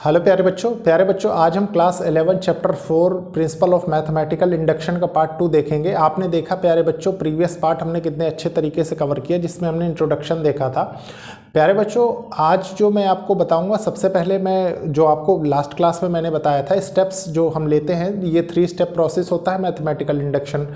प्यारे बच्चों आज हम class 11 chapter 4 principle of mathematical induction का पार्ट 2 देखेंगे। आपने देखा प्यारे बच्चों प्रीवियस पार्ट हमने कितने अच्छे तरीके से कवर किया, जिसमें हमने इंट्रोडक्शन देखा था। प्यारे बच्चों आज जो मैं आपको बताऊंगा, सबसे पहले मैं जो आपको लास्ट क्लास में मैंने बताया था स्टेप्स जो हम लेते हैं, ये 3 स्टेप प्रोसेस होता है मैथमेटिकल इंडक्शन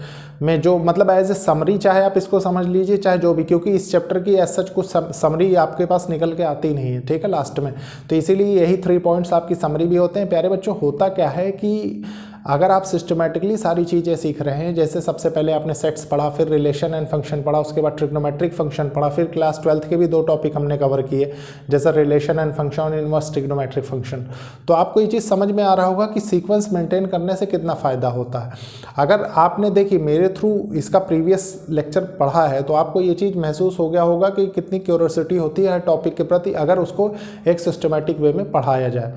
में, जो मतलब एज ए समरी चाहे आप इसको समझ लीजिए चाहे जो भी, क्योंकि इस चैप्टर की एज सच कुछ समरी आपके पास निकल के आती नहीं है, ठीक है, लास्ट में। तो इसीलिए यही 3 पॉइंट्स आपकी समरी भी होते हैं। प्यारे बच्चों होता क्या है कि अगर आप सिस्टमेटिकली सारी चीज़ें सीख रहे हैं, जैसे सबसे पहले आपने सेट्स पढ़ा, फिर रिलेशन एंड फंक्शन पढ़ा, उसके बाद ट्रिग्नोमेट्रिक फंक्शन पढ़ा, फिर क्लास 12th के भी 2 टॉपिक हमने कवर किए, जैसे रिलेशन एंड फंक्शन और इनवर्स ट्रिग्नोमेट्रिक फंक्शन। तो आपको ये चीज़ समझ में आ रहा होगा कि सीक्वेंस मेंटेन करने से कितना फ़ायदा होता है। अगर आपने देखिए मेरे थ्रू इसका प्रीवियस लेक्चर पढ़ा है तो आपको ये चीज़ महसूस हो गया होगा कि कितनी क्यूरियोसिटी होती है टॉपिक के प्रति, अगर उसको एक सिस्टमेटिक वे में पढ़ाया जाए।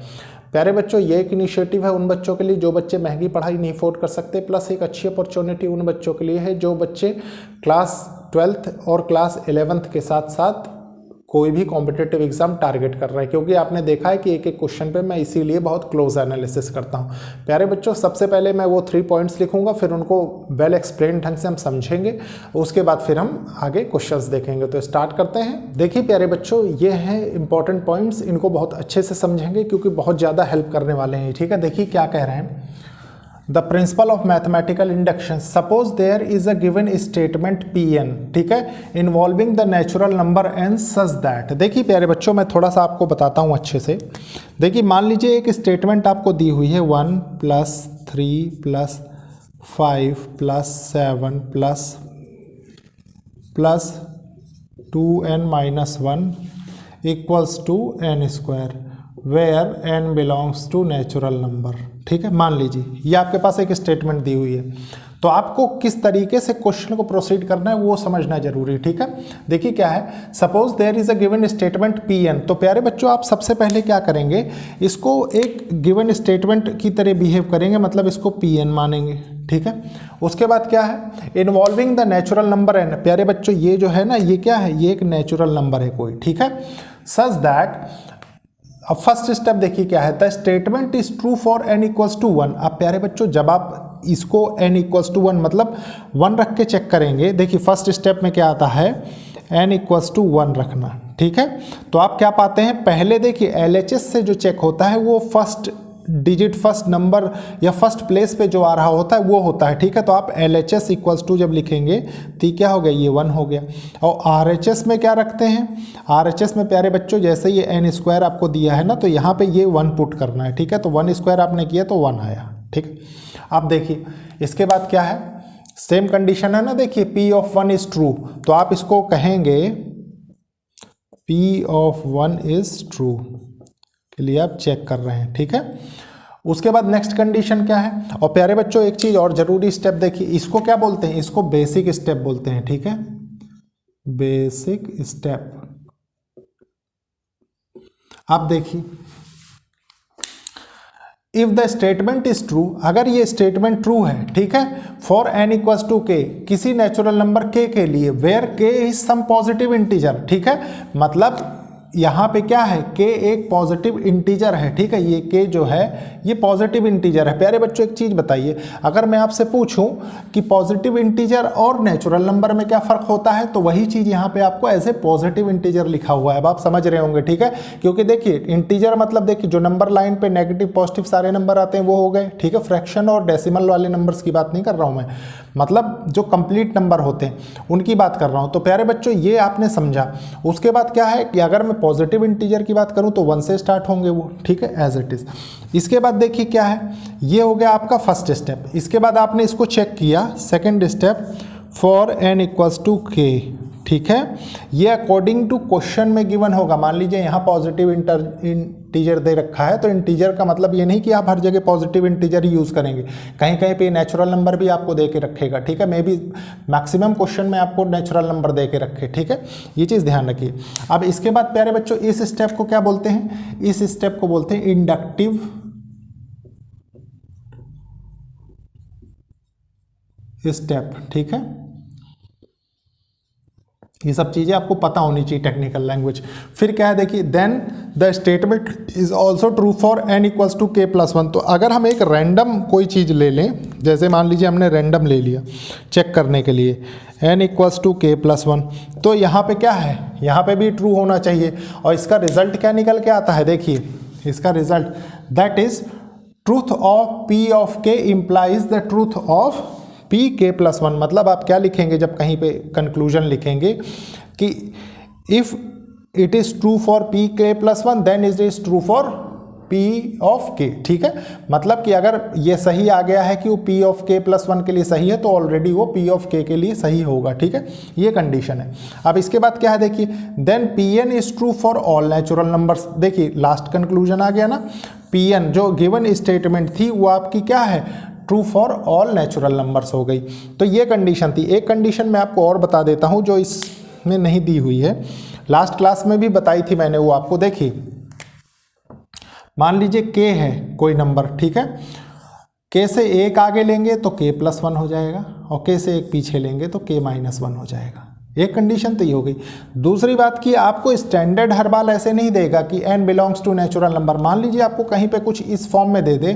प्यारे बच्चों ये एक इनिशिएटिव है उन बच्चों के लिए जो बच्चे महंगी पढ़ाई नहीं अफोर्ड कर सकते, प्लस एक अच्छी अपॉर्चुनिटी उन बच्चों के लिए है जो बच्चे क्लास 12th और क्लास 11th के साथ साथ कोई भी कॉम्पिटिटिव एग्जाम टारगेट कर रहे हैं, क्योंकि आपने देखा है कि एक एक क्वेश्चन पे मैं इसीलिए बहुत क्लोज एनालिसिस करता हूं। प्यारे बच्चों सबसे पहले मैं वो 3 पॉइंट्स लिखूंगा, फिर उनको वेल एक्सप्लेन ढंग से हम समझेंगे, उसके बाद फिर हम आगे क्वेश्चंस देखेंगे। तो स्टार्ट करते हैं। देखिए प्यारे बच्चों ये हैं इंपॉर्टेंट पॉइंट्स, इनको बहुत अच्छे से समझेंगे क्योंकि बहुत ज़्यादा हेल्प करने वाले हैं, ठीक है। देखिए क्या कह रहे हैं, The principle of mathematical induction. Suppose there is a given statement Pn, ठीक है, involving the natural number n such that। देखिए प्यारे बच्चों मैं थोड़ा सा आपको बताता हूँ अच्छे से। देखिए मान लीजिए एक स्टेटमेंट आपको दी हुई है 1 + 3 + 5 + 7 + 2n - 1 = n², where n belongs to natural number, ठीक है। मान लीजिए ये आपके पास एक स्टेटमेंट दी हुई है, तो आपको किस तरीके से क्वेश्चन को प्रोसीड करना है वो समझना जरूरी है, ठीक है। देखिए क्या है, suppose there is a given statement Pn। तो प्यारे बच्चों आप सबसे पहले क्या करेंगे, इसको एक गिवन स्टेटमेंट की तरह बिहेव करेंगे, मतलब इसको Pn मानेंगे, ठीक है। उसके बाद क्या है, involving the natural number n। प्यारे बच्चों ये जो है ना, ये क्या है, ये एक नेचुरल नंबर है कोई, ठीक है। सच दैट, अब फर्स्ट स्टेप देखिए क्या है, the statement is true for n = 1। अब प्यारे बच्चों जब आप इसको n = 1 मतलब 1 रख के चेक करेंगे, देखिए फर्स्ट स्टेप में क्या आता है, n = 1 रखना, ठीक है। तो आप क्या पाते हैं, पहले देखिए LHS से जो चेक होता है वो फर्स्ट डिजिट, फर्स्ट नंबर या फर्स्ट प्लेस पे जो आ रहा होता है वो होता है, ठीक है। तो आप LHS = जब लिखेंगे तो क्या हो गया, ये 1 हो गया। और RHS में क्या रखते हैं, RHS में प्यारे बच्चों जैसे ये n² आपको दिया है ना, तो यहाँ पे ये 1 पुट करना है, ठीक है। तो 1² आपने किया तो 1 आया, ठीक है। अब देखिए इसके बाद क्या है, सेम कंडीशन है ना, देखिए P(1) इज ट्रू, तो आप इसको कहेंगे P(1) इज ट्रू के लिए आप चेक कर रहे हैं, ठीक है। उसके बाद नेक्स्ट कंडीशन क्या है, और प्यारे बच्चों एक चीज और जरूरी स्टेप देखिए, इसको क्या बोलते हैं, इसको बेसिक स्टेप बोलते हैं, ठीक है, बेसिक स्टेप। आप देखिए if the statement is true, अगर ये स्टेटमेंट ट्रू है, ठीक है, फॉर n = k, किसी नेचुरल नंबर k के लिए, where k is some positive integer, ठीक है। मतलब यहाँ पे क्या है, k एक पॉजिटिव इंटीजर है, ठीक है, ये k जो है ये पॉजिटिव इंटीजर है। प्यारे बच्चों एक चीज बताइए, अगर मैं आपसे पूछूं कि पॉजिटिव इंटीजर और नेचुरल नंबर में क्या फर्क होता है, तो वही चीज यहाँ पे आपको एज ए पॉजिटिव इंटीजर लिखा हुआ है, अब आप समझ रहे होंगे, ठीक है। क्योंकि देखिए इंटीजर मतलब देखिए जो नंबर लाइन पे नेगेटिव पॉजिटिव सारे नंबर आते हैं वो हो गए, ठीक है। फ्रैक्शन और डेसिमल वाले नंबर्स की बात नहीं कर रहा हूं मैं, मतलब जो कंप्लीट नंबर होते हैं उनकी बात कर रहा हूं। तो प्यारे बच्चों ये आपने समझा। उसके बाद क्या है कि अगर मैं पॉजिटिव इंटीजर की बात करूं तो 1 से स्टार्ट होंगे वो, ठीक है, एज इट इज। इसके बाद देखिए क्या है, ये हो गया आपका फर्स्ट स्टेप। इसके बाद आपने इसको चेक किया, second step for n = k, ठीक है। ये अकॉर्डिंग टू क्वेश्चन में गिवन होगा। मान लीजिए यहाँ पॉजिटिव इंटीजर दे रखा है, तो इंटीजर का मतलब ये नहीं कि आप हर जगह पॉजिटिव इंटीजर ही यूज करेंगे, कहीं कहीं पे नेचुरल नंबर भी आपको दे के रखेगा, ठीक है। मे बी मैक्सिमम क्वेश्चन में आपको नेचुरल नंबर दे के रखे, ठीक है, ये चीज ध्यान रखिए। अब इसके बाद प्यारे बच्चों इस स्टेप को क्या बोलते हैं, इस स्टेप को बोलते हैं इंडक्टिव स्टेप, ठीक है। ये सब चीज़ें आपको पता होनी चाहिए टेक्निकल लैंग्वेज। फिर क्या है देखिए, then the statement is also true for n equals to k plus one. तो अगर हम एक रैंडम कोई चीज़ ले लें, जैसे मान लीजिए हमने रैंडम ले लिया चेक करने के लिए n equals to k plus one, तो यहाँ पे क्या है, यहाँ पे भी ट्रू होना चाहिए। और इसका रिजल्ट क्या निकल के आता है, देखिए इसका result that is truth of p of k implies the truth of P K plus one. मतलब आप क्या लिखेंगे जब कहीं पे कंक्लूजन लिखेंगे कि if it is true for P K plus one then it is true for P of K. ठीक है, मतलब कि अगर ये सही आ गया है कि वो पी ऑफ के प्लस वन के लिए सही है तो ऑलरेडी वो पी ऑफ के लिए सही होगा। ठीक है, ये कंडीशन है। अब इसके बाद क्या है देखिए, then P N is true for all natural numbers. देखिए लास्ट कंक्लूजन आ गया ना, पी एन जो गिवन स्टेटमेंट थी वो आपकी क्या है, true for all natural numbers हो गई। तो ये कंडीशन थी। एक कंडीशन मैं आपको और बता देता हूँ जो इसमें नहीं दी हुई है, लास्ट क्लास में भी बताई थी मैंने, वो आपको देखिए। मान लीजिए k है कोई नंबर, ठीक है, k से एक आगे लेंगे तो k प्लस वन हो जाएगा और k से एक पीछे लेंगे तो k माइनस वन हो जाएगा। एक कंडीशन तो ये हो गई। दूसरी बात कि आपको स्टैंडर्ड हर बार ऐसे नहीं देगा कि n belongs to natural number. मान लीजिए आपको कहीं पे कुछ इस फॉर्म में दे दे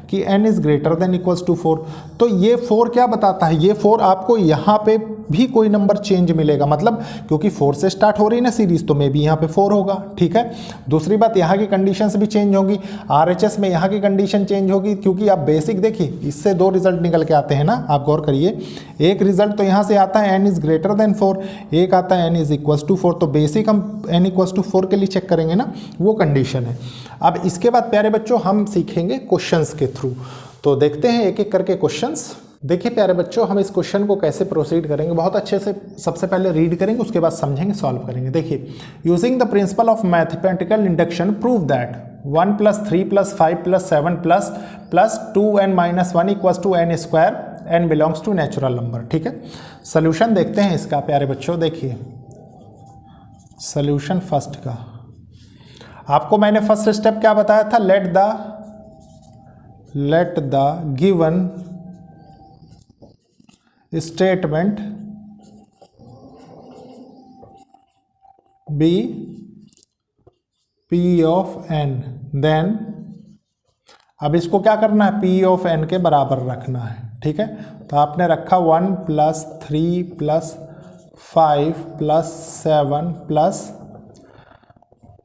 कि n is greater than equals to 4, तो ये 4 क्या बताता है, ये 4 आपको यहाँ पे भी कोई नंबर चेंज मिलेगा, मतलब क्योंकि 4 से स्टार्ट हो रही है ना सीरीज, तो मे भी यहाँ पे 4 होगा। ठीक है, दूसरी बात यहाँ की कंडीशंस भी चेंज होंगी, RHS में यहाँ की कंडीशन चेंज होगी, क्योंकि आप बेसिक देखिए इससे दो रिजल्ट निकल के आते हैं ना, आप गौर करिए। एक रिजल्ट तो यहाँ से आता है n इज़ ग्रेटर देन 4, एक आता है n इज़ इक्वल्स टू 4, तो बेसिक हम n इक्वल्स टू 4 के लिए चेक करेंगे ना, वो कंडीशन है। अब इसके बाद प्यारे बच्चों हम सीखेंगे क्वेश्चंस के थ्रू, तो देखते हैं एक एक करके क्वेश्चंस। देखिए प्यारे बच्चों हम इस क्वेश्चन को कैसे प्रोसीड करेंगे, बहुत अच्छे से सबसे पहले रीड करेंगे, उसके बाद समझेंगे, सॉल्व करेंगे। देखिए, using the principle of mathematical induction prove that 1 + 3 + 5 + 7 + 2n - 1 = n square, n belongs to natural number. ठीक है, सोल्यूशन देखते हैं इसका प्यारे बच्चों। देखिए सोल्यूशन फर्स्ट का, आपको मैंने फर्स्ट स्टेप क्या बताया था, let the given statement be P of n, then अब इसको क्या करना है, P ऑफ n के बराबर रखना है। ठीक है, तो आपने रखा 1 + 3 + 5 + 7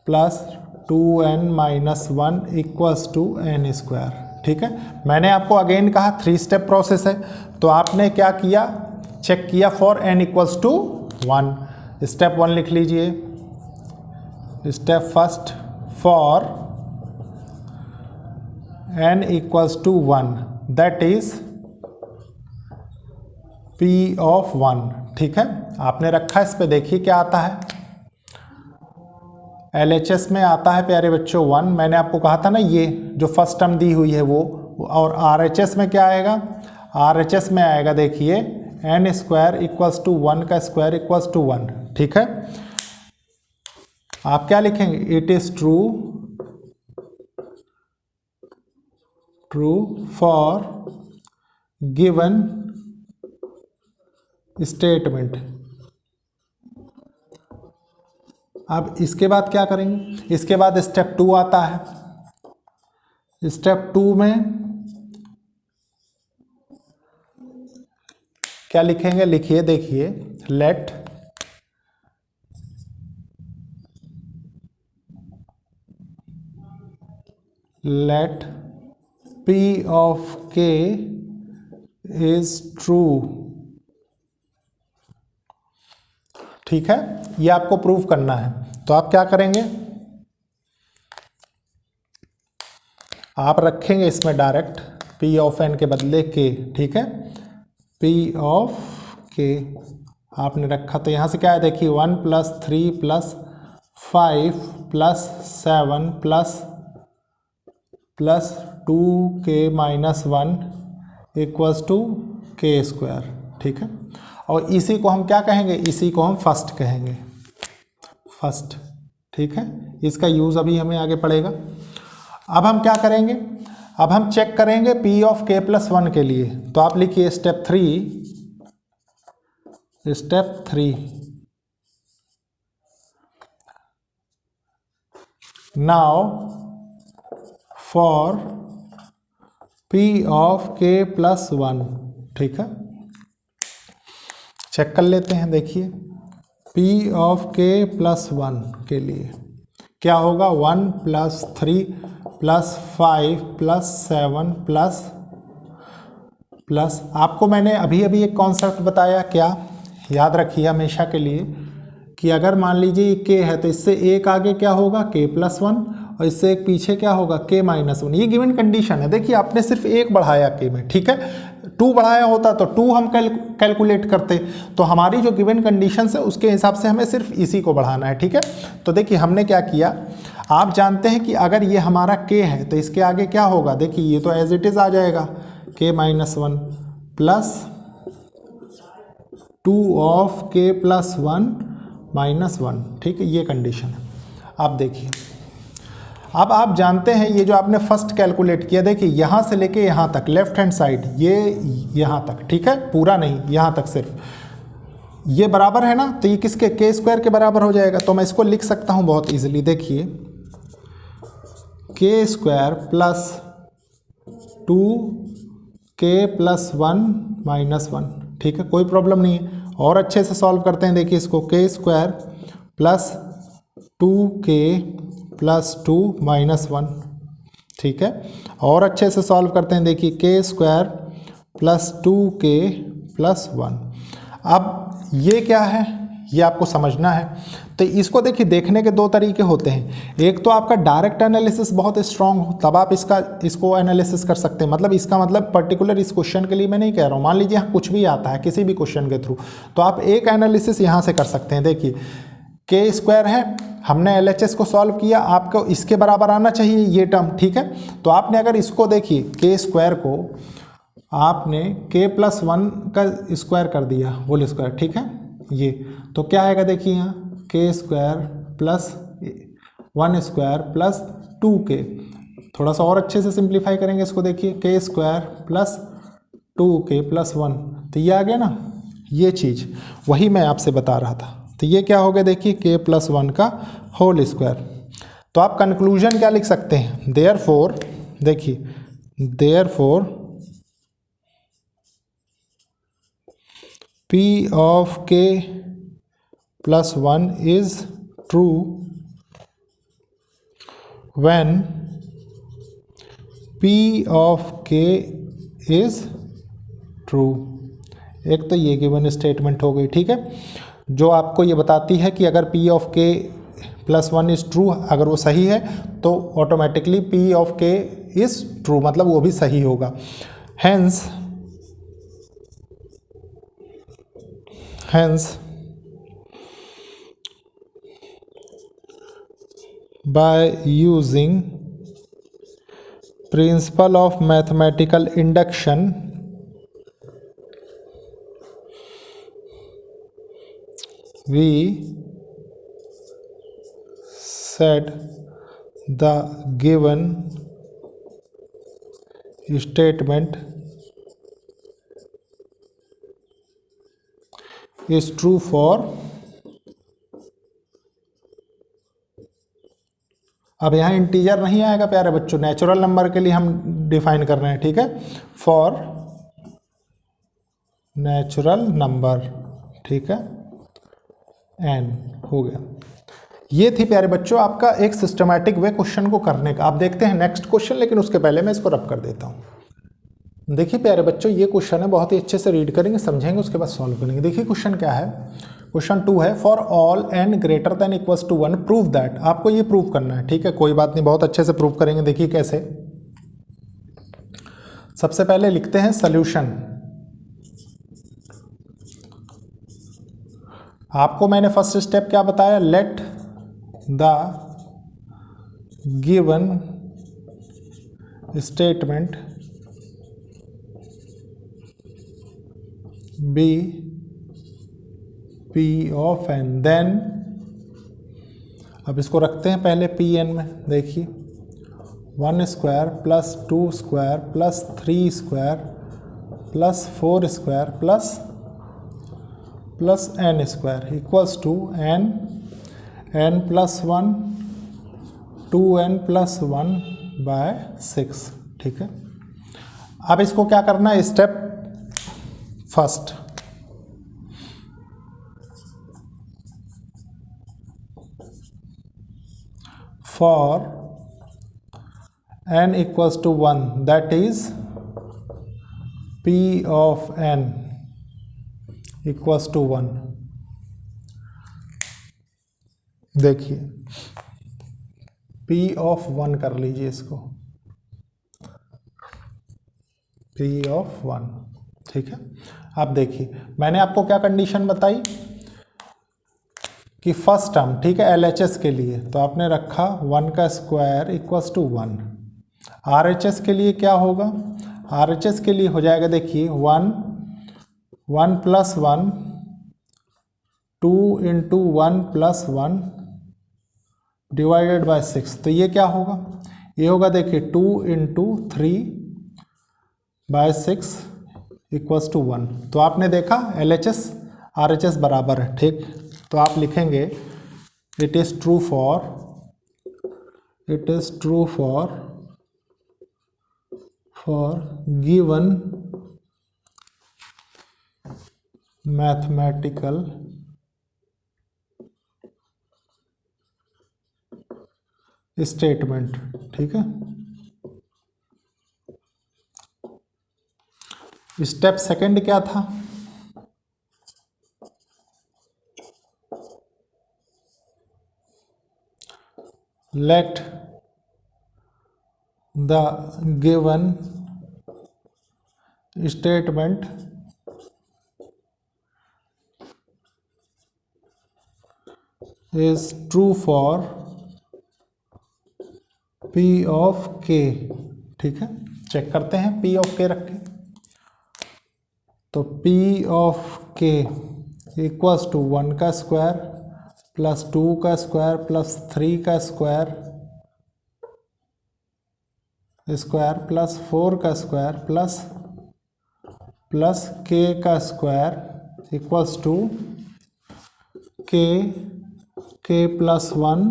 + 2n - 1 = n स्क्वायर। ठीक है, मैंने आपको अगेन कहा 3 स्टेप प्रोसेस है, तो आपने क्या किया, चेक किया for n equals to 1। Step 1 लिख लीजिए, step first for n equals to 1 that is P of 1। ठीक है, आपने रखा, इस पे देखिए क्या आता है, LHS में आता है प्यारे बच्चों 1, मैंने आपको कहा था ना ये जो फर्स्ट टर्म दी हुई है वो, और RHS में क्या आएगा, RHS में आएगा देखिए n स्क्वायर इक्वल्स टू 1 का स्क्वायर इक्वल्स टू 1। ठीक है, आप क्या लिखेंगे, it is true for given statement. अब इसके बाद क्या करेंगे, इसके बाद स्टेप 2 आता है। स्टेप 2 में क्या लिखेंगे, लिखिए देखिए, let P of k is true. ठीक है, ये आपको प्रूव करना है, तो आप क्या करेंगे, आप रखेंगे इसमें डायरेक्ट P ऑफ n के बदले k। ठीक है, P ऑफ k आपने रखा, तो यहाँ से क्या है देखिए 1 + 3 + 5 + 7 + 2k - 1 = k स्क्वायर। ठीक है, और इसी को हम क्या कहेंगे, इसी को हम फर्स्ट कहेंगे, फर्स्ट। ठीक है, इसका यूज़ अभी हमें आगे पड़ेगा। अब हम क्या करेंगे, अब हम चेक करेंगे P ऑफ k + 1 के लिए, तो आप लिखिए step 3 now for P of के प्लस 1, ठीक है, चेक कर लेते हैं। देखिए पी ऑफ के प्लस 1 के लिए क्या होगा, 1 + 3 + 5 + 7 प्लस आपको मैंने अभी एक कॉन्सेप्ट बताया, क्या याद रखिए हमेशा के लिए, कि अगर मान लीजिए ये k है तो इससे एक आगे क्या होगा k + 1 और इससे एक पीछे क्या होगा k - 1। ये गिवन कंडीशन है। देखिए आपने सिर्फ एक बढ़ाया k में, ठीक है, 2 बढ़ाया होता तो 2 हम कैलकुलेट करते, तो हमारी जो गिवन कंडीशन है उसके हिसाब से हमें सिर्फ इसी को बढ़ाना है, ठीक है। तो देखिए हमने क्या किया, आप जानते हैं कि अगर ये हमारा k है तो इसके आगे क्या होगा, देखिए ये तो एज इट इज़ आ जाएगा k - 1 प्लस 2 ऑफ k + 1 - 1, ठीक है, ये कंडीशन है। आप देखिए अब आप जानते हैं ये जो आपने फर्स्ट कैलकुलेट किया, देखिए यहाँ से लेके यहाँ तक लेफ्ट हैंड साइड, ये यहाँ तक, ठीक है, पूरा नहीं, यहाँ तक सिर्फ, ये बराबर है ना, तो ये किसके k² के बराबर हो जाएगा। तो मैं इसको लिख सकता हूँ बहुत इजीली, देखिए k² + 2k + 1 - 1, ठीक है, कोई प्रॉब्लम नहीं है। और अच्छे से सॉल्व करते हैं, देखिए इसको k² + 2k + 2 - 1, ठीक है, और अच्छे से सॉल्व करते हैं, देखिए k² + 2k + 1। अब ये क्या है, ये आपको समझना है। तो इसको देखिए देखने के दो तरीके होते हैं, एक तो आपका डायरेक्ट एनालिसिस बहुत स्ट्रांग हो तब आप इसको एनालिसिस कर सकते हैं, मतलब इसका मतलब पर्टिकुलर इस क्वेश्चन के लिए मैं नहीं कह रहा हूँ, मान लीजिए यहाँ कुछ भी आता है किसी भी क्वेश्चन के थ्रू, तो आप एक एनालिसिस यहाँ से कर सकते हैं। देखिए k² है, हमने LHS को सॉल्व किया, आपको इसके बराबर आना चाहिए ये टर्म, ठीक है। तो आपने अगर इसको देखिए k² को आपने k + 1 का स्क्वायर कर दिया, होल स्क्वायर, ठीक है, ये तो क्या आएगा, देखिए यहाँ k² + 1² + 2k। थोड़ा सा और अच्छे से सिंप्लीफाई करेंगे इसको, देखिए k² + 2k + 1, तो ये आ गया ना, ये चीज़ वही मैं आपसे बता रहा था। तो ये क्या हो गया, देखिए k + 1 का होल स्क्वायर। तो आप कंक्लूजन क्या लिख सकते हैं, देयरफॉर, देखिए therefore p of k + 1 is true when p of k is true। एक तो ये गिवन स्टेटमेंट हो गई, ठीक है, जो आपको ये बताती है कि अगर p of k + 1 is true, अगर वो सही है तो automatically p of k is true, मतलब वो भी सही होगा। Hence, by using principle of mathematical induction, we said the given statement is true for, अब यहाँ इंटीजर नहीं आएगा प्यारे बच्चों, नेचुरल नंबर के लिए हम डिफाइन कर रहे हैं, ठीक है, फॉर नेचुरल नंबर, ठीक है, n हो गया। ये थी प्यारे बच्चों आपका एक सिस्टमैटिक वे क्वेश्चन को करने का। आप देखते हैं नेक्स्ट क्वेश्चन, लेकिन उसके पहले मैं इसको रब कर देता हूँ। देखिए प्यारे बच्चों ये क्वेश्चन है, बहुत ही अच्छे से रीड करेंगे, समझेंगे, उसके बाद सॉल्व करेंगे। देखिए क्वेश्चन क्या है, क्वेश्चन 2 है, for all n greater than equals to 1 prove that. आपको ये प्रूव करना है, ठीक है, कोई बात नहीं, बहुत अच्छे से प्रूव करेंगे। देखिए कैसे, सबसे पहले लिखते हैं सॉल्यूशन। आपको मैंने फर्स्ट स्टेप क्या बताया, let the given statement be P of n, then अब इसको रखते हैं पहले Pn में। देखिए 1² + 2² + 3² + 4² plus n² equals to n + 1 2n+1/6, ठीक है। अब इसको क्या करना है, step first, for n equals to 1, that is p of n equals to 1। देखिए p of 1 कर लीजिए इसको, p of 1, ठीक है। अब देखिए मैंने आपको क्या कंडीशन बताई कि फर्स्ट टर्म, ठीक है, LHS के लिए तो आपने रखा 1 का स्क्वायर इक्वल्स टू 1। RHS के लिए क्या होगा, RHS के लिए हो जाएगा, देखिए 1 + 1 2 × 1 + 1 डिवाइडेड बाय 6, तो ये क्या होगा, ये होगा देखिए 2 × 3/6 इक्वल्स टू 1। तो आपने देखा LHS RHS बराबर है, ठीक। तो आप लिखेंगे it is true for given mathematical statement, ठीक है। स्टेप सेकंड क्या था, let the given statement is true for P of K, ठीक है। चेक करते हैं P of K रख के, तो P of K equals to 1 का स्क्वायर प्लस 2 का स्क्वायर प्लस 3 का स्क्वायर प्लस 4 का स्क्वायर प्लस K का square equals to K + 1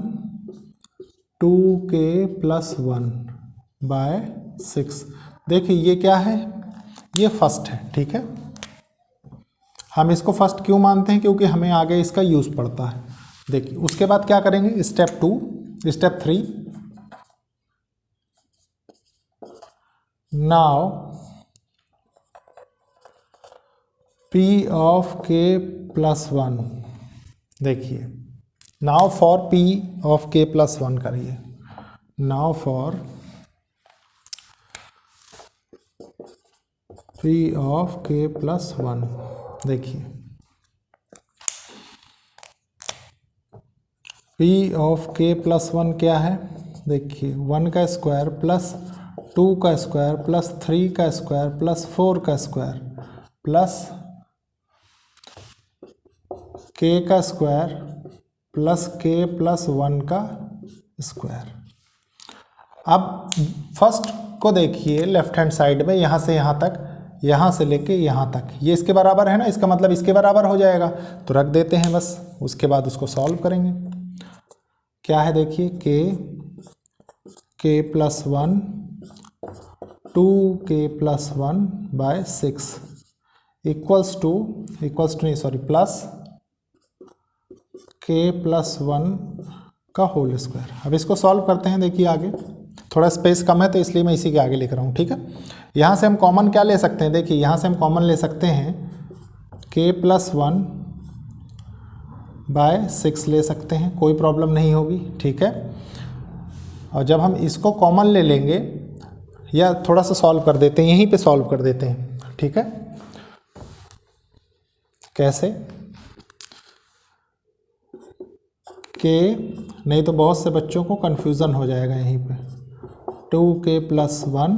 2K + 1/6। देखिए ये क्या है, ये फर्स्ट है, ठीक है। हम इसको फर्स्ट क्यों मानते हैं, क्योंकि हमें आगे इसका यूज पड़ता है। देखिए उसके बाद क्या करेंगे, step 3, now P of K + 1, देखिए now for P of K + 1 करिए, now for P of K + 1, देखिए P of K + 1 क्या है, देखिए 1 का स्क्वायर प्लस 2 का स्क्वायर प्लस 3 का स्क्वायर प्लस 4 का स्क्वायर प्लस K का स्क्वायर प्लस K + 1 का स्क्वायर। अब फर्स्ट को देखिए लेफ्ट हैंड साइड में, यहाँ से यहाँ तक, यहाँ से लेके यहाँ तक, ये इसके बराबर है ना, इसका मतलब इसके बराबर हो जाएगा, तो रख देते हैं बस। उसके बाद उसको सॉल्व करेंगे। क्या है देखिए K + 1 2K + 1/6 इक्वल्स टू नहीं सॉरी प्लस K + 1 का होल स्क्वायर। अब इसको सॉल्व करते हैं। देखिए आगे थोड़ा स्पेस कम है तो इसलिए मैं इसी के आगे लिख रहा हूँ, ठीक है। यहाँ से हम कॉमन क्या ले सकते हैं, देखिए यहाँ से हम कॉमन ले सकते हैं K + 1/6 ले सकते हैं, कोई प्रॉब्लम नहीं होगी, ठीक है। और जब हम इसको कॉमन ले लेंगे, या थोड़ा सा सॉल्व कर देते हैं, यहीं पे सॉल्व कर देते हैं, ठीक है। कैसे, K नहीं तो बहुत से बच्चों को कन्फ्यूज़न हो जाएगा यहीं पे, 2K + 1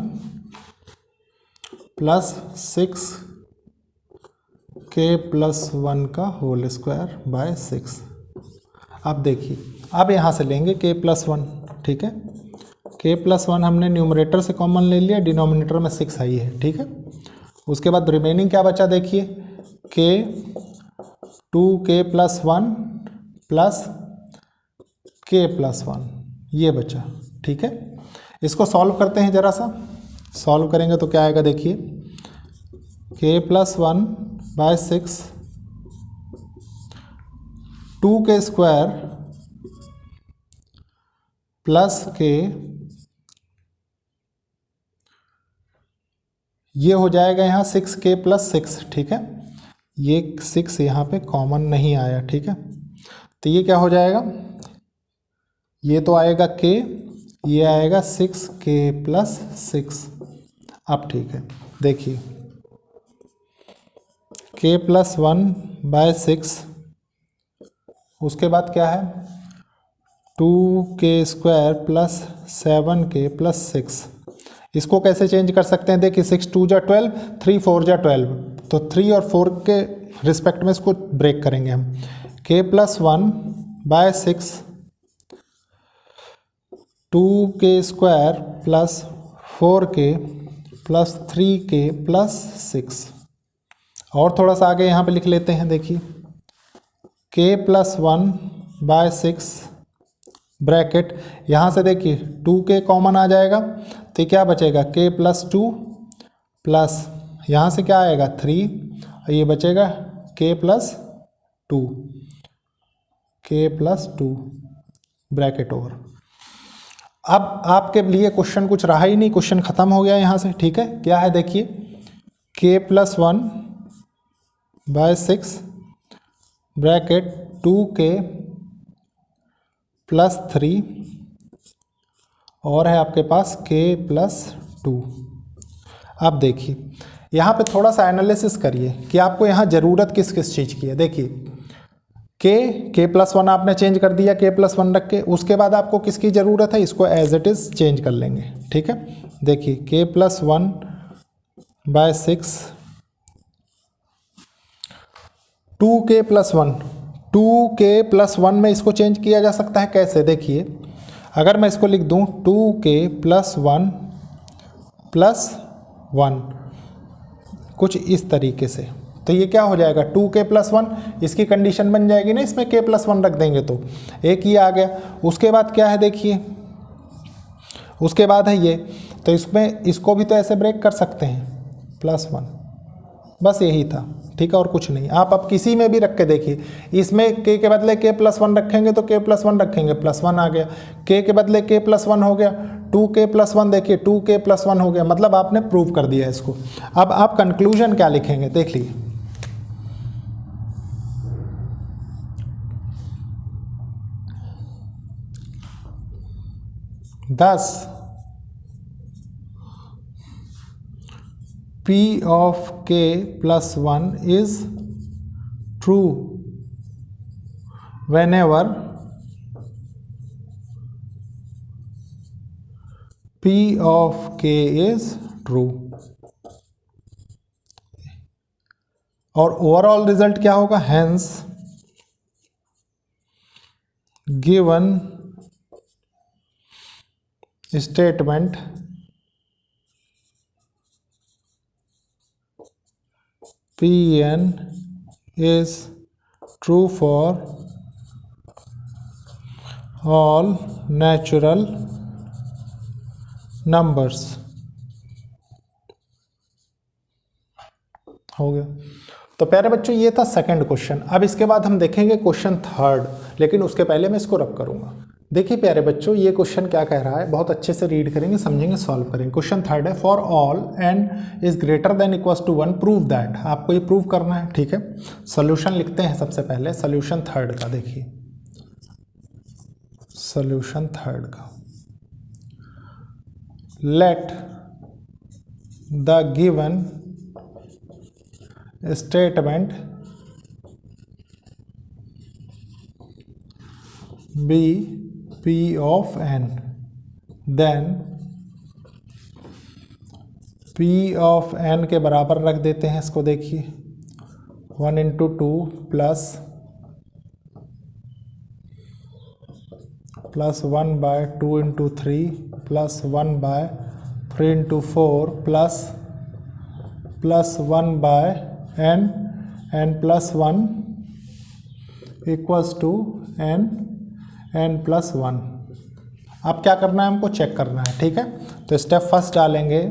+ 6K + 1 का होल स्क्वायर /6। अब देखिए, अब यहाँ से लेंगे K + 1, ठीक है। K + 1 हमने न्यूमरेटर से कॉमन ले लिया, डिनोमिनेटर में 6 आई है, ठीक है। उसके बाद रिमेनिंग क्या बचा, देखिए K 2K + 1 + K + 1, ये बचा, ठीक है। इसको सॉल्व करते हैं ज़रा सा। सॉल्व करेंगे तो क्या आएगा देखिए, k+1/6 2k² प्लस k, ये हो जाएगा यहाँ 6k+6, ठीक है। ये 6 यहाँ पे कॉमन नहीं आया, ठीक है। तो ये क्या हो जाएगा, ये तो आएगा k, ये आएगा 6k+6। अब ठीक है, देखिए k+1/6, उसके बाद क्या है 2k² प्लस 7k+6। इसको कैसे चेंज कर सकते हैं, देखिए 6 2 जा 12, 3 4 जा 12, तो 3 और 4 के रिस्पेक्ट में इसको ब्रेक करेंगे हम। k+1/6 2k² plus 4k plus 3k+6। और थोड़ा सा आगे यहाँ पे लिख लेते हैं, देखिए k+1/6 ब्रैकेट, यहाँ से देखिए 2k कॉमन आ जाएगा, तो क्या बचेगा k+2 प्लस यहाँ से क्या आएगा 3, और ये बचेगा k+2 ब्रैकेट ओवर। अब आपके लिए क्वेश्चन कुछ रहा ही नहीं, क्वेश्चन खत्म हो गया यहाँ से, ठीक है। क्या है देखिए k+1/6 ब्रैकेट 2k प्लस 3 और है आपके पास k+2। अब देखिए यहाँ पे थोड़ा सा एनालिसिस करिए कि आपको यहाँ ज़रूरत किस किस चीज़ की है। देखिए k+1 आपने चेंज कर दिया, k+1 रख के, उसके बाद आपको किसकी ज़रूरत है, इसको एज इट इज़ चेंज कर लेंगे, ठीक है। देखिए k+1/6 2k+1 में इसको चेंज किया जा सकता है कैसे, देखिए अगर मैं इसको लिख दूं 2k+1+1 कुछ इस तरीके से, तो ये क्या हो जाएगा 2k+1, इसकी कंडीशन बन जाएगी ना, इसमें k+1 रख देंगे तो एक ही आ गया। उसके बाद क्या है देखिए, उसके बाद है ये, तो इसमें इसको भी तो ऐसे ब्रेक कर सकते हैं +1, बस यही था, ठीक है, और कुछ नहीं। आप अब किसी में भी रख के देखिए, इसमें k के बदले k+1 रखेंगे तो k+1 रखेंगे +1 आ गया, k के बदले k+1 हो गया, 2k+1 देखिए 2k+1 हो गया, मतलब आपने प्रूव कर दिया इसको। अब आप कंक्लूजन क्या लिखेंगे देख लीजिए, thus P of k+1 is true whenever P of k is true। और ओवरऑल रिजल्ट क्या होगा, hence given statement Pn is true for all natural numbers। हो गया। तो प्यारे बच्चों ये था सेकंड क्वेश्चन। अब इसके बाद हम देखेंगे क्वेश्चन थर्ड, लेकिन उसके पहले मैं इसको रब करूंगा। देखिए प्यारे बच्चों ये क्वेश्चन क्या कह रहा है, बहुत अच्छे से रीड करेंगे, समझेंगे, सॉल्व करेंगे। क्वेश्चन थर्ड है, for all n is greater than equals to 1 prove that. आपको ये प्रूव करना है, ठीक है। सोल्यूशन लिखते हैं सबसे पहले, सोल्यूशन थर्ड का। देखिए सोल्यूशन थर्ड का, let the given statement be P of n, then P of n के बराबर रख देते हैं इसको। देखिए 1 × 2 plus 1/2 × 3 plus 1/3 × 4 plus 1/n n+1 equals to n+1। अब क्या करना है हमको, चेक करना है, ठीक है। तो स्टेप फर्स्ट डालेंगे,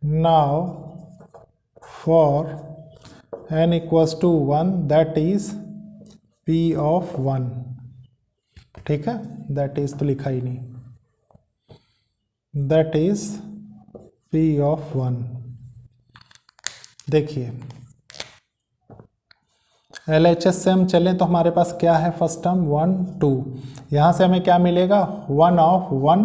now for n equals to 1 that is p of 1, ठीक है। दैट इज तो लिखा ही नहीं, दैट इज p ऑफ 1। देखिए LHS से हम चलें तो हमारे पास क्या है, फर्स्ट टर्म 1 2, यहाँ से हमें क्या मिलेगा 1 ऑफ 1,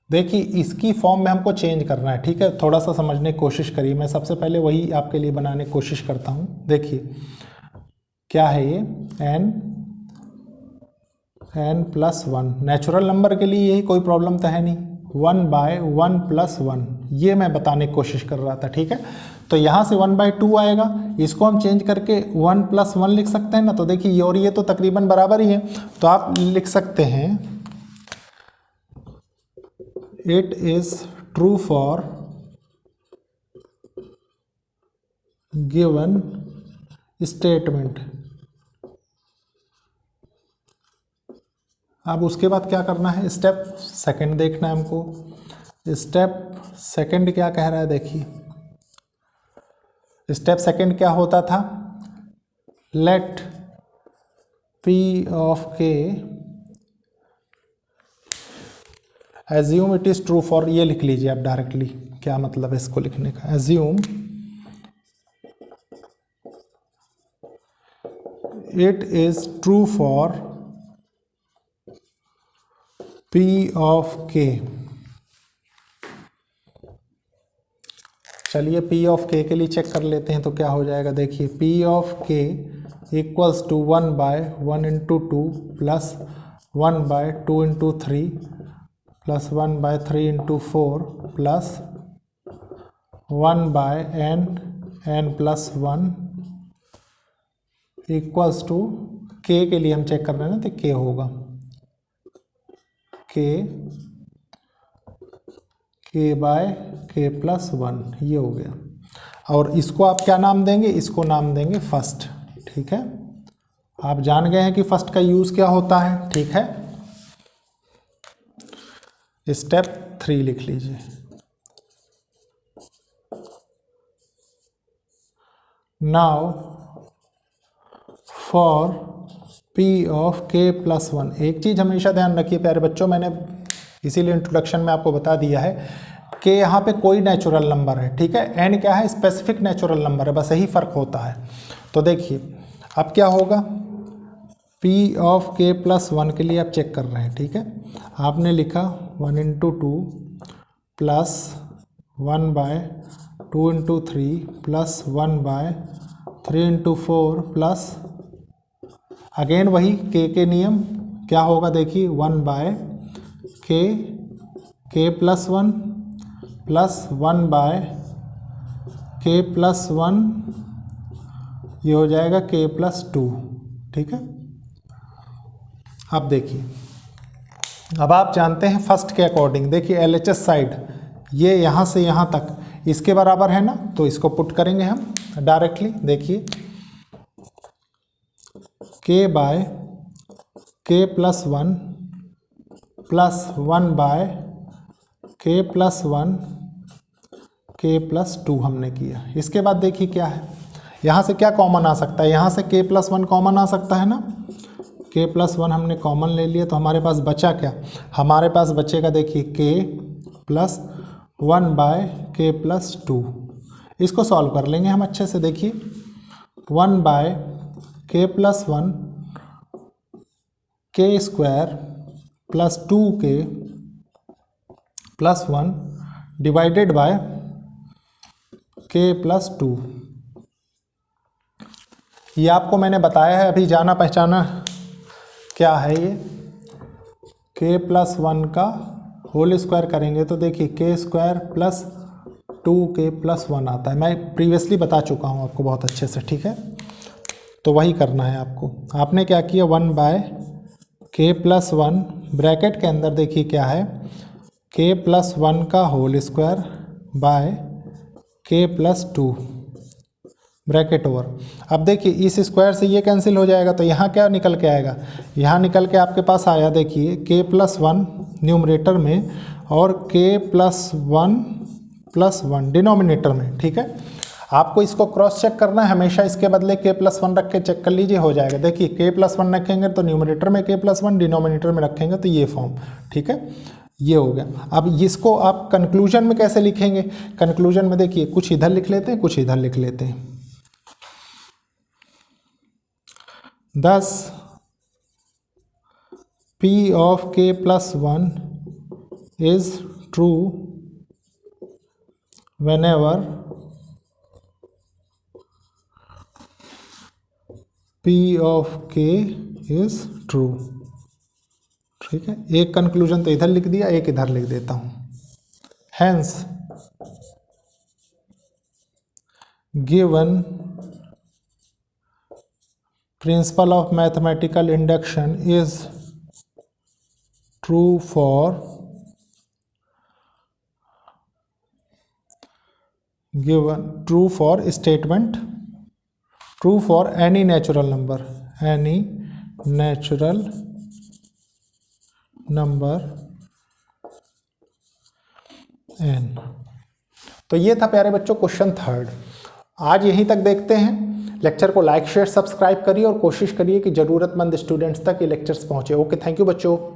देखिए इसकी फॉर्म में हमको चेंज करना है, ठीक है। थोड़ा सा समझने की कोशिश करिए, मैं सबसे पहले वही आपके लिए बनाने की कोशिश करता हूँ। देखिए क्या है ये, n प्लस 1, नेचुरल नंबर के लिए यही कोई प्रॉब्लम तो है नहीं, 1/1 + 1 ये मैं बताने की कोशिश कर रहा था, ठीक है। तो यहाँ से 1/2 आएगा, इसको हम चेंज करके 1 + 1 लिख सकते हैं ना। तो देखिए ये और ये तो तकरीबन बराबर ही है, तो आप लिख सकते हैं it is true for given statement. अब उसके बाद क्या करना है, स्टेप सेकंड देखना है हमको। स्टेप सेकंड क्या कह रहा है, देखिए स्टेप सेकंड क्या होता था, let p of k assume it is true for, ये लिख लीजिए आप डायरेक्टली, क्या मतलब है इसको लिखने का, assume it is true for p of k। चलिए p ऑफ k के लिए चेक कर लेते हैं, तो क्या हो जाएगा, देखिए p of k equals to 1/1 × 2 plus 1/2 × 3 plus 1/3 × 4 plus 1/n plus 1 equals to k के लिए हम चेक कर रहे हैं ना, तो k होगा k/k + 1, ये हो गया। और इसको आप क्या नाम देंगे, इसको नाम देंगे फर्स्ट, ठीक है। आप जान गए हैं कि फर्स्ट का यूज क्या होता है, ठीक है। स्टेप 3 लिख लीजिए, now for p of k + 1। एक चीज़ हमेशा ध्यान रखिए प्यारे बच्चों, मैंने इसीलिए इंट्रोडक्शन में आपको बता दिया है कि यहाँ पे कोई नेचुरल नंबर है, ठीक है। n क्या है, स्पेसिफिक नेचुरल नंबर है, बस यही फ़र्क होता है। तो देखिए अब क्या होगा, p ऑफ k + 1 के लिए आप चेक कर रहे हैं, ठीक है। आपने लिखा 1 × 2 प्लस 1/2 × 3 प्लस 1/3 × 4 प्लस अगेन वही k के नियम क्या होगा, देखिए 1/k + 1 प्लस 1/k + 1, ये हो जाएगा k + 2, ठीक है। अब देखिए, अब आप जानते हैं फर्स्ट के अकॉर्डिंग, देखिए LHS साइड ये यहाँ से यहाँ तक इसके बराबर है ना, तो इसको पुट करेंगे हम डायरेक्टली। देखिए k/k + 1 प्लस 1/k + 1 k + 2 हमने किया। इसके बाद देखिए क्या है, यहाँ से क्या कॉमन आ सकता है, यहाँ से k + 1 कॉमन आ सकता है ना, k + 1 हमने कॉमन ले लिया, तो हमारे पास बचा क्या, हमारे पास बचेगा देखिए k + 1/k + 2। इसको सॉल्व कर लेंगे हम अच्छे से। देखिए 1/k + 1 k² + 2k + 1 divided by k + 2। ये आपको मैंने बताया है, अभी जाना पहचाना क्या है ये, k + 1 का होल स्क्वायर करेंगे तो देखिए k² + 2k + 1 आता है। मैं प्रीवियसली बता चुका हूँ आपको बहुत अच्छे से, ठीक है। तो वही करना है आपको। आपने क्या किया, 1/k + 1 ब्रैकेट के अंदर देखिए क्या है, k+1 का whole square by k+2 bracket over. अब देखिए इस स्क्वायर से ये कैंसिल हो जाएगा, तो यहाँ क्या निकल के आएगा, यहाँ निकल के आपके पास आया देखिए k+1 न्यूमरेटर में और k+1 डिनोमिनेटर में। ठीक है, आपको इसको क्रॉस चेक करना है, हमेशा इसके बदले k+1 रख के चेक कर लीजिए, हो जाएगा। देखिए k+1 रखेंगे तो न्यूमरेटर में k+1, डिनोमिनेटर में रखेंगे तो ये फॉर्म। ठीक है, ये हो गया। अब इसको आप कंक्लूजन में कैसे लिखेंगे, कंक्लूजन में देखिए कुछ इधर लिख लेते हैं, कुछ इधर लिख लेते हैं। Thus P of k+1 is true whenever P of k is true। ठीक है, एक कंक्लूजन तो इधर लिख दिया, एक इधर लिख देता हूं। Hence given principle of mathematical induction is true for statement, true for any natural number n। तो ये था प्यारे बच्चों क्वेश्चन 3। आज यहीं तक देखते हैं। लेक्चर को लाइक शेयर सब्सक्राइब करिए और कोशिश करिए कि ज़रूरतमंद स्टूडेंट्स तक ये लेक्चर्स पहुँचे। ओके, थैंक यू बच्चों।